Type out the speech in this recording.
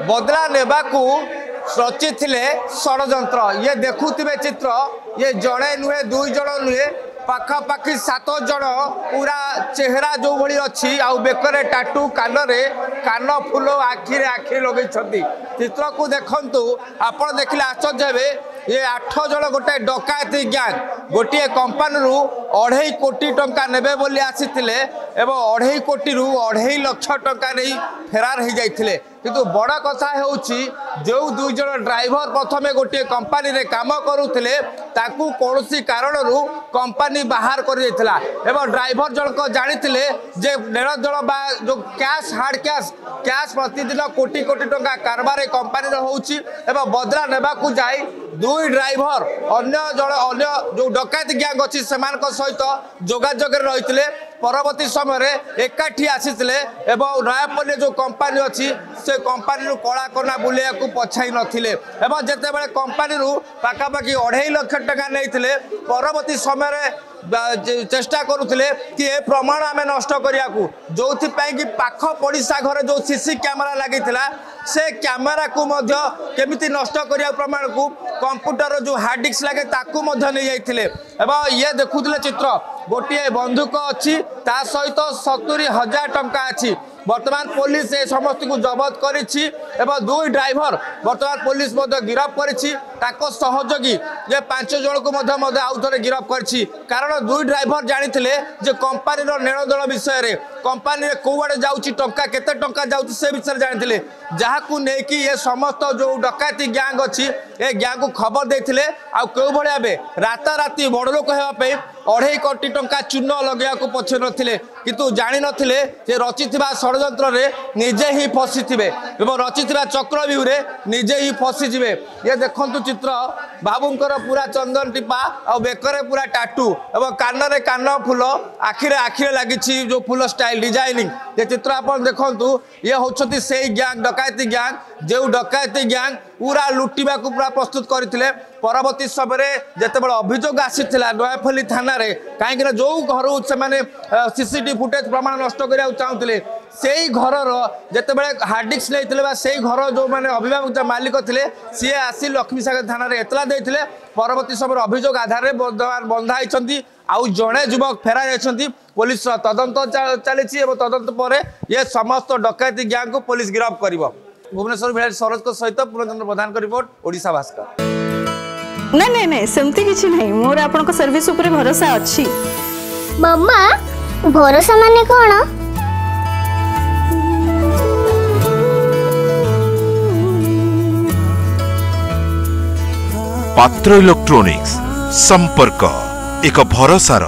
बदला नेबाकू रचिथिले षड्यंत्र ये देखुथिबे चित्र ये जड़े नुहे दुई जण नुहे पाखापाखि 7 जण पूरा चेहरा जो भली अच्छी आउ बेकरे टाटू कान फूल आखिरे लगे चित्र को देखंतु आपण देखिले आश्चर्य हेबे ये 8 जण गोटे डकायती गैंग गोटे कंपनी रु 2.5 कोटी टंका नेबे बोली आसीथिले एवं 2.5 कोटी रु 2.5 लाख टंका नहीं फेरार हो जाइथिले किंतु बड़ कथा होउची जो 2 जण ड्राइवर प्रथमे गोटे कंपनी रे काम करूथिले ताकू कोनोसी कारण रु कंपनी बाहर कर देथिला एवं ड्राइवर जनक जानिथिले जे नेण दल बा जो कैश हार्ड कैश प्रतिदिन कोटी कोटी टंका कारबार कंपनी रे होउची एवं बदला नेबाकू जाई 2 ड्राइवर अन्य जो डकायत गैंग अच्छी से सहित जोगाजोग रही परवर्ती समय एकाठी आसीथिले एवं नयापल्ली जो कंपनी अच्छी से कंपनी कला कना बुलिया को पछाई नथिले एवं जेते बेले कंपनी पाखापाखि 2.5 लाख टका नहीं परवर्ती समय चेष्टा करुले कि ए प्रमाण आम नष्ट करिया को जो कि पाख पड़िशा घर जो सीसी कैमेरा लगी से कैमेरा को केमिति नष्ट करिया प्रमाण को कंप्यूटर जो हार्ड डिस्क लगे ताकू नहीं जाइथिले एवं ये देखुले चित्र गोटे बंदूक अच्छी ता सहित 70,000 टंका अच्छी वर्तमान पुलिस ए समस्त को जबत करिछि एवं 2 ड्राइवर वर्तमान पुलिस गिरफ करिछि ताको सहयोगी जे 5 जन को आउ थे गिरफ करिछि कारण 2 ड्राइवर जानिथिले जे कंपनी रो नेणदल विषय रे कंपनी रे कोआडे जाउछि टंका केते टंका जाउछि से विषय जानिथिले जहाकू नै कि ये समस्त जो डकायती गैंग अच्छी ए गैंग को खबर देथिले आ केउ भलिया बे राताराती बड़ लोक हेबा पे 2.5 कोटी टंका चून लगेया को पछे नथिले किंतु जानि नथिले जे रचिथिबा षड्यंत्र रे निजे ही फसी थिबे एवं रचिथिबा चक्रव्यूह रे निजे ही फसी जिवे ये देखंतु चित्र बाबूंकर पूरा चंदन टिपा आ बेकरे पूरा टाटू एवं कान फूल आखिरे लागिछि जो फूल स्टाइल डिजाइनिंग ये चित्र आपण देखंतु ये होछथि सेही गैंग डकायती गैंग जो डकायती गैंग पूरा लुटिबा को पूरा प्रस्तुत करथिले परवर्ती समय जिते बड़े अभियोग आसीथिला नयापल्ली थाना रे कहीं जो घर से सीसीटीवी फुटेज प्रमाण नष्ट करने चाहूले से ही घर जिते बड़े हार्ड डिस्क नहीं से घर जो मैंने अभिभावक मालिक थे सी आसी लक्ष्मीसागर थाना रे एतला देते परवर्ती समय अभियोग आधार में बंधा होती आउ जड़े युवक फेरा जाती पुलिस तदंत चली तदंत पर ये समस्त डकायती गैंग को पुलिस गिरफ्त कर भुवनेश्वर भिलारी सरोज सहित पूर्णचंद्र प्रधान का रिपोर्ट ओडिशा भास्कर। नहीं नहीं सेमती किछि नहीं मोर आपन को सर्विस ऊपर भरोसा अछि मम्मा भरोसा माने कोन पात्र इलेक्ट्रॉनिक्स संपर्क एक भरोसार